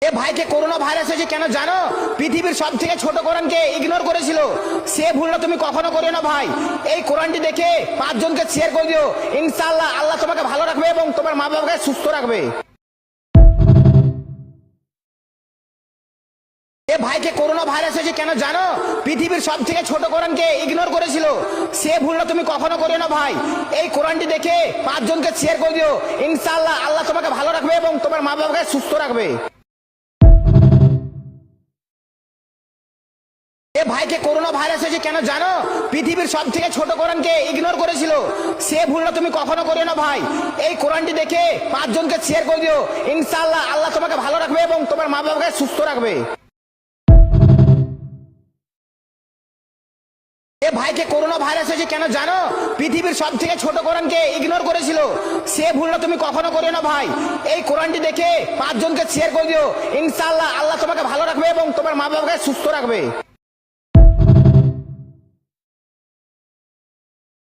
এ ভাইকে corona virus হয়েছে কেন জানো? পৃথিবীর সব থেকে ছোট কোরআনকে ইগনোর করেছিল। সে ভুলটা তুমি কখনো করিও না ভাই। এই কোরআনটি দেখে 5 জনকে শেয়ার করে দিও। ইনশাআল্লাহ আল্লাহ তোমাকে ভালো রাখবে এবং তোমার মা বাবাকে সুস্থ রাখবে। এ ভাইকে করোনা ভাইরাস হয়েছে কেন জানো? পৃথিবীর সব থেকে ছোট কোরআনকে ইগনোর করেছিল। সে ভুলটা তুমি কখনো করিও না ভাই। এই কোরআনটি দেখে 5 জনকে শেয়ার করে দিও। ইনশাআল্লাহ আল্লাহ তোমাকে ভালো রাখবে এবং তোমার মা বাবাকে সুস্থ রাখবে। এ ভাইকে করোনা ভাইরাস হয়েছে কেন জানো? পৃথিবীর সব থেকে ছোট কোরআনকে ইগনোর করেছিল। সে ভুলটা তুমি কখনো করিও না ভাই। এই কোরআনটি দেখে 5 জনকে শেয়ার করে দিও। ইনশাআল্লাহ আল্লাহ তোমাকে ভালো রাখবে এবং তোমার মা বাবাকে সুস্থ রাখবে। এ ভাইকে করোনা ভাইরাস হয়েছে কেন জানো? পৃথিবীর সব থেকে ছোট কোরআনকে ইগনোর করেছিল। সে ভুলটা তুমি কখনো করিও না ভাই। এই কোরআনটি দেখে 5 জনকে শেয়ার করে দিও। ইনশাআল্লাহ আল্লাহ তোমাকে ভালো রাখবে এবং তোমার মা বাবাকে সুস্থ রাখবে।